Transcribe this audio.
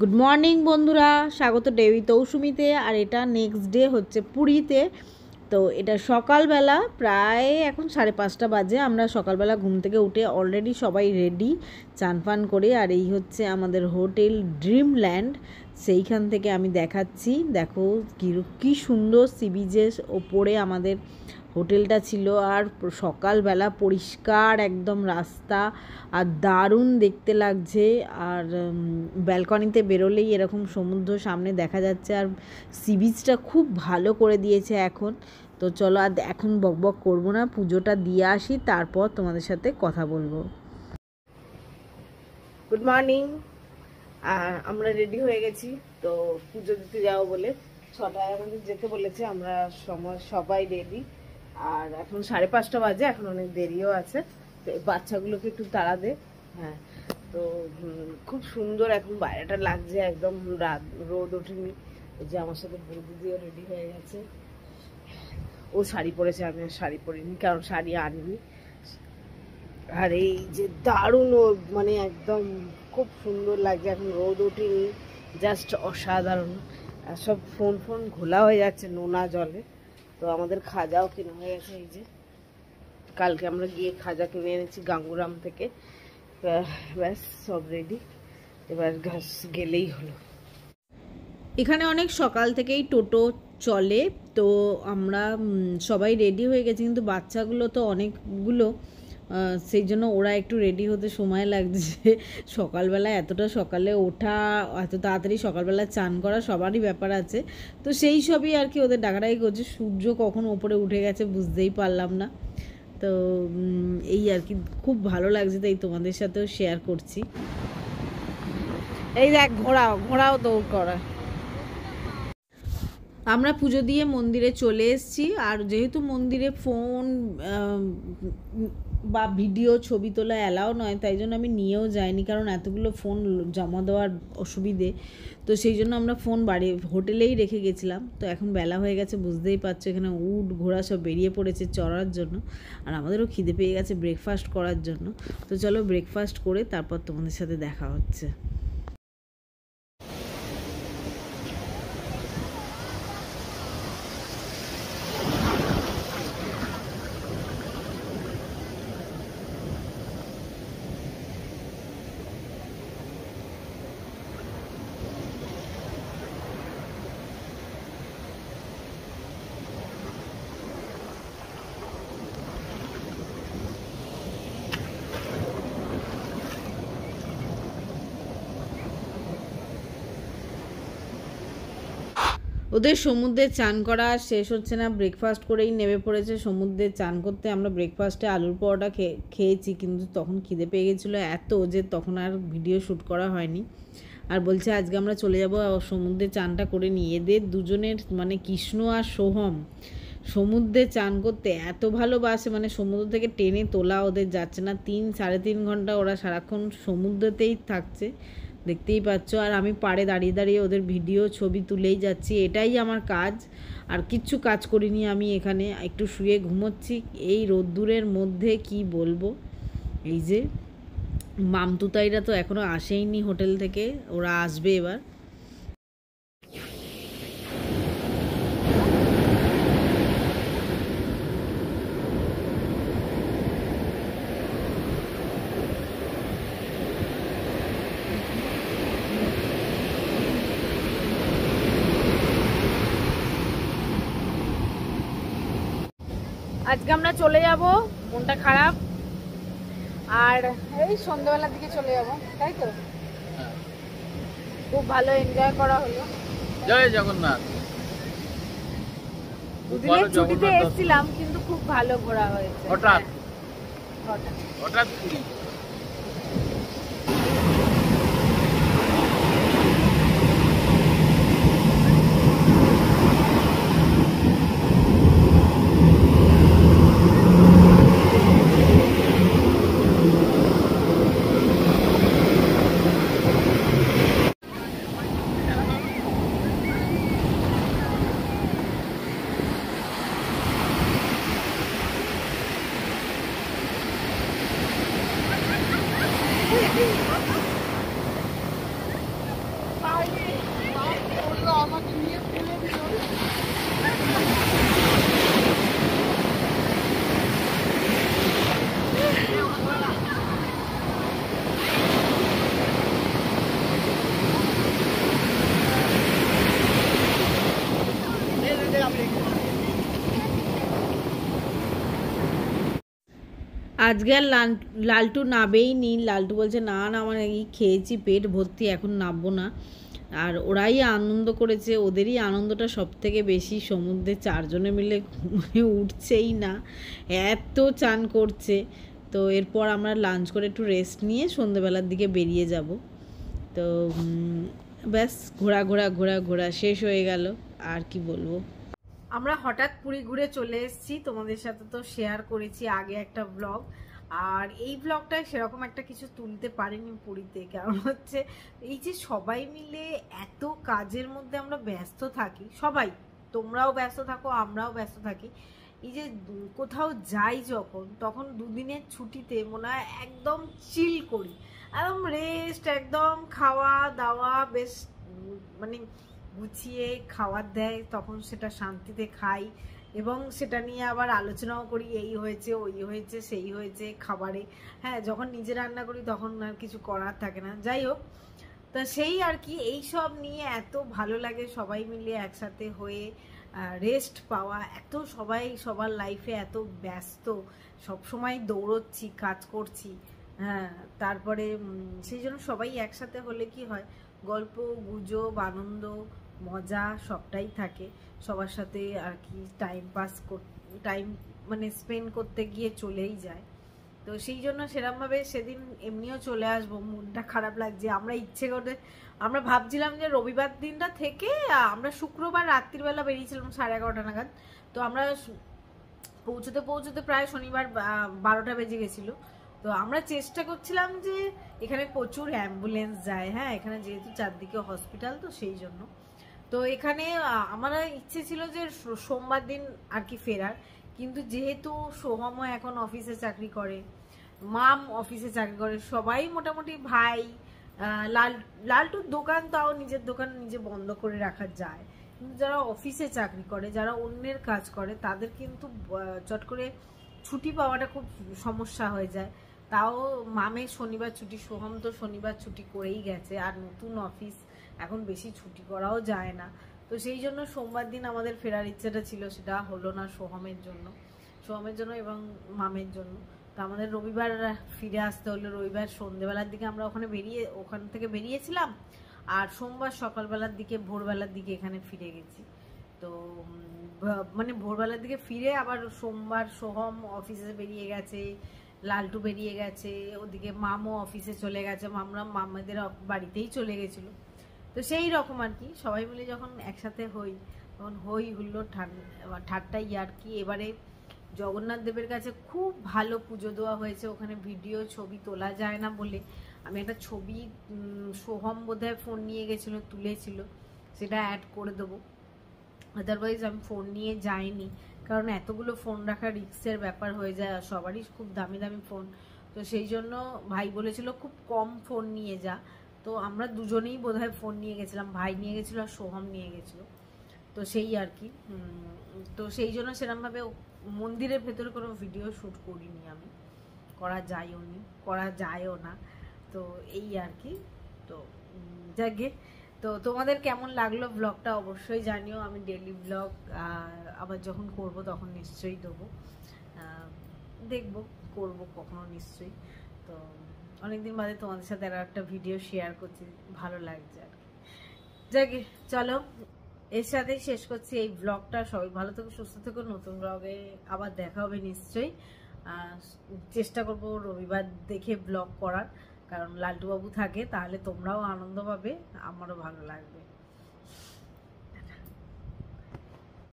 Good morning বন্ধুরা, স্বাগত ডেবি তৌসুমিতে। আর এটা নেক্সট ডে হচ্ছে পুরীতে। তো এটা সকালবেলা, প্রায় এখন 5:30 বাজে। আমরা সকালবেলা ঘুম থেকে উঠে অলরেডি সবাই রেডি, চান ফান করে। আর এই হচ্ছে আমাদের হোটেল ড্রিমল্যান্ড। সেইখান থেকে আমি দেখাচ্ছি, দেখো কী সুন্দর সি বিচের ওপরে আমাদের হোটেলটা ছিল। আর সকালবেলা পরিষ্কার একদম রাস্তা, আর দারুণ দেখতে লাগছে। আর ব্যালকনিতে বেরোলেই এরকম সমুদ্র সামনে দেখা যাচ্ছে। আর সি বিচটা খুব ভালো করে দিয়েছে এখন। তো চলো, আর এখন বকবক করবো না, পুজোটা দিয়ে আসি, তারপর তোমাদের সাথে কথা বলবো। Good morning. আমরা রেডি হয়ে গেছি, তো পুজো দিতে যাবো বলে 6টায় আমাদের যেতে বলেছে। আমরা সবাই রেডি। আর এখন 5:30 বাজে, এখন অনেক দেরিও আছে। তো বাচ্চাগুলোকে একটু তাড়া দে। হ্যাঁ, তো খুব সুন্দর এখন বাইরেটা লাগছে, একদম রোদ ওঠেনি। যে আমার সাথে বৌদি দিয়েও রেডি হয়ে গেছে। ও শাড়ি পরেছে, আমি আর শাড়ি পরিনি, কারণ শাড়ি আনিনি। আর এই যে দারুণ, মানে একদম খুব সুন্দর লাগছে, এখন রোদ ওঠেনি, জাস্ট অসাধারণ। আর সব ফোন ঘোলা হয়ে যাচ্ছে নোনা জলে। তো আমাদের খাজাও কেনা হয়ে গেছে। এই যে কালকে আমরা গিয়ে খাজা কিনে এনেছি গাঙ্গুরাম থেকে। ব্যাস সব রেডি, এবার গেলেই হলো। এখানে অনেক সকাল থেকেই টোটো চলে। তো আমরা সবাই রেডি হয়ে গেছি, কিন্তু বাচ্চাগুলো তো অনেকগুলো, সেই জন্য ওরা একটু রেডি হতে সময় লাগছে। সকালবেলা এতটা সকালে ওঠা, এত তাড়াতাড়ি সকালবেলা চান করা সবারই ব্যাপার আছে। তো সেই সবই আর কি ওদের ডাকাডাকি করছে। সূর্য কখন ওপরে উঠে গেছে বুঝতেই পারলাম না। তো এই আর কি, খুব ভালো লাগছে, তাই তোমাদের সাথেও শেয়ার করছি। এই দেখ, ঘোড়াও দৌড় করা। আমরা পুজো দিয়ে মন্দিরে চলে এসেছি। আর যেহেতু মন্দিরে ফোন বা ভিডিও ছবি তোলা অ্যালাও নয়, তাই জন্য আমি নিয়েও যাইনি, কারণ এতগুলো ফোন জমা দেওয়ার অসুবিধে। তো সেই জন্য আমরা ফোন হোটেলেই রেখে গেছিলাম। তো এখন বেলা হয়ে গেছে, বুঝতেই পারছো, এখানে উট ঘোড়া সব বেরিয়ে পড়েছে চড়ার জন্য। আর আমাদেরও খিদে পেয়ে গেছে ব্রেকফাস্ট করার জন্য। তো চলো ব্রেকফাস্ট করে তারপর তোমাদের সাথে দেখা হচ্ছে। ওদের সমুদ্রে চান করা শেষ হচ্ছে না, ব্রেকফাস্ট করেই নেমে পড়েছে সমুদ্রে চান করতে। আমরা ব্রেকফাস্টে আলুর পরোটা খেয়েছি, কিন্তু তখন খিদে পেয়ে গেছিলো এত যে তখন আর ভিডিও শ্যুট করা হয়নি। আর বলছে আজকে আমরা চলে যাব সমুদ্রে চানটা করে নিয়ে। এদের দুজনের মানে কৃষ্ণ আর সোহম সমুদ্রে চান করতে এত ভালোবাসে, মানে সমুদ্র থেকে টেনে তোলা ওদের যাচ্ছে না। 3-3.5 ঘন্টা ওরা সারাক্ষণ সমুদ্রতেই থাকছে, দেখতেই পাচ্ছ। আর আমি পাড়ে দাঁড়িয়ে দাঁড়িয়ে ওদের ভিডিও ছবি তুলেই যাচ্ছি, এটাই আমার কাজ। আর কিচ্ছু কাজ করিনি আমি, এখানে একটু শুয়ে ঘুমোচ্ছি এই রোদ্দুরের মধ্যে, কি বলবো। এই যে মামতুতাইরা তো এখনও আসেইনি হোটেল থেকে, ওরা আসবে এবার। আজকে আমরা চলে যাব, মনটা খারাপ। আর এই সন্ধ্যাবেলার দিকে চলে যাব, তাই তো? খুব ভালো এনজয় করা হলো। জয় জগন্নাথ। দুদিনের ছুটিতে এসেছিলাম, কিন্তু খুব ভালো ঘোরা হয়েছে। হঠাৎ হঠাৎ হঠাৎ পুরী। আজকে আর লালটু নাবেই নি। লালটু বলছে না না আমার এই খেয়েছি পেট ভর্তি, এখন নামবো না। আর ওরাই আনন্দ করেছে, ওদেরই আনন্দটা সব থেকে বেশি। সমুদ্রে 4 জনে মিলে উঠছেই না, এত চান করছে। তো এরপর আমরা লাঞ্চ করে একটু রেস্ট নিয়ে সন্ধ্যেবেলার দিকে বেরিয়ে যাব। তো ব্যাস ঘোরা শেষ হয়ে গেল, আর কি বলবো। আমরা হঠাৎ পুরী ঘুরে চলে এসেছি, তোমাদের সাথে তো শেয়ার করেছি আগে একটা ব্লগ। আর এই ব্লগটায় সেরকম একটা কিছু তুলতে পারিনি পুরীতে, কারণ হচ্ছে এই যে সবাই মিলে এত কাজের মধ্যে আমরা ব্যস্ত থাকি, সবাই, তোমরাও ব্যস্ত থাকো আমরাও ব্যস্ত থাকি। এই যে কোথাও যাই যখন, তখন দুদিনের ছুটিতে মনে হয় একদম চিল করি, একদম রেস্ট, একদম খাওয়া দাওয়া বেশ মানে গুছিয়ে খাবার দেয়, তখন সেটা শান্তিতে খাই এবং সেটা নিয়ে আবার আলোচনাও করি, এই হয়েছে ওই হয়েছে সেই হয়েছে খাবারে। হ্যাঁ, যখন নিজে রান্না করি তখন আর কিছু করার থাকে না, যাই হোক। তা সেই আর কি, এই সব নিয়ে এত ভালো লাগে সবাই মিলে একসাথে হয়ে রেস্ট পাওয়া। এত সবাই সবার লাইফে এত ব্যস্ত, সব সময় দৌড়চ্ছি, কাজ করছি। হ্যাঁ, তারপরে সেই জন্য সবাই একসাথে হলে কি হয়, গল্প গুজব আনন্দ মজা সবটাই থাকে সবার সাথে আর কি। টাইম মানে স্পেন্ড করতে গিয়ে চলেই যায়। তো সেই জন্য সেরকমভাবে সেদিন এমনিও চলে আসবো, মনটা খারাপ লাগছে। আমরা ইচ্ছে করে আমরা ভাবছিলাম যে রবিবার দিনটা থেকে আমরা শুক্রবার রাত্রিবেলা বেরিয়েছিলাম 11:30 নাগাদ। তো আমরা পৌঁছতে পৌঁছতে প্রায় শনিবার 12টা বেজে গেছিলো। তো আমরা চেষ্টা করছিলাম যে এখানে প্রচুর অ্যাম্বুলেন্স যায়, হ্যাঁ, এখানে যেহেতু চারদিকে হসপিটাল, তো সেই জন্য। তো এখানে আমার ইচ্ছে ছিল যে সোমবার দিন আর কি ফেরার, কিন্তু যেহেতু সোহমও এখন অফিসে চাকরি করে, মাম অফিসে চাকরি করে, সবাই মোটামুটি ভাই, লালটুর দোকান তাও নিজের দোকান নিজে বন্ধ করে রাখা যায়, কিন্তু যারা অফিসে চাকরি করে, যারা অন্যের কাজ করে, তাদের কিন্তু চট করে ছুটি পাওয়াটা খুব সমস্যা হয়ে যায়। তাও মামের শনিবার ছুটি, সোহম তো শনিবার ছুটি করেই গেছে, আর নতুন অফিস, এখন বেশি ছুটি করাও যায় না। তো সেই জন্য সোমবার দিন আমাদের ফেরার ইচ্ছাটা ছিল, সেটা হলো না সোহমের জন্য এবং মামের জন্য। তো আমাদের রবিবার ফিরে আসতে হলো। রবিবার সন্ধ্যেবেলার দিকে আমরা ওখান থেকে বেরিয়েছিলাম, আর সোমবার সকালবেলার দিকে ভোরবেলার দিকে এখানে ফিরে গেছি। তো মানে ভোরবেলার দিকে ফিরে আবার সোমবার সোহম অফিসে বেরিয়ে গেছে, লালটু বেরিয়ে গেছে, ওদিকে মামও অফিসে চলে গেছে, মামাদের বাড়িতেই চলে গেছিলো। তো সেই রকম আর কি, সবাই মিলে যখন একসাথে হই তখন হই হুল্লোড় ঠাট্টা আর কি। এবারে জগন্নাথ দেবের কাছে খুব ভালো পুজো দেওয়া হয়েছে, ওখানে ভিডিও ছবি তোলা যায় না বলে আমি একটা ছবি সোহম বোধহয় ফোন নিয়ে গেছিল, তুলেছিল, সেটা অ্যাড করে দেবো। আদারওয়াইজ আমি ফোন নিয়ে যাইনি, কারণ এতগুলো ফোন রাখা রিস্কের ব্যাপার হয়ে যায়, আর সবারই খুব দামি দামি ফোন। তো সেই জন্য ভাই বলেছিল খুব কম ফোন নিয়ে যা। তো আমরা দুজনেই বোধহয় ফোন নিয়ে গেছিলাম, ভাই নিয়ে গেছিল আর সোহম নিয়ে গেছিল। তো সেই আর কি, তো সেই জন্য সেরকমভাবে মন্দিরের ভেতরে কোনো ভিডিও শ্যুট করিনি আমি, করা যায়ও না। তো এই আর কি। তো যাকে, তো তোমাদের কেমন লাগলো ব্লগটা অবশ্যই জানিও। আমি ডেইলি ব্লগ আবার যখন করব তখন নিশ্চয়ই দেবো, করব কখনো নিশ্চয়ই। তো অনেকদিন বাদে তোমাদের সাথে আর একটা ভিডিও শেয়ার করছি, ভালো লাগছে আর কি। যাকে চলো, এর সাথেই শেষ করছি এই ব্লগটা। সবাই ভালো থেকো, সুস্থ থেকো, নতুন ব্লগে আবার দেখা হবে নিশ্চয়ই। চেষ্টা করব রবিবার দেখে ব্লগ করার, কারণ লালটু বাবু থাকে, তাহলে তোমরাও আনন্দ পাবে, আমারও ভালো লাগবে।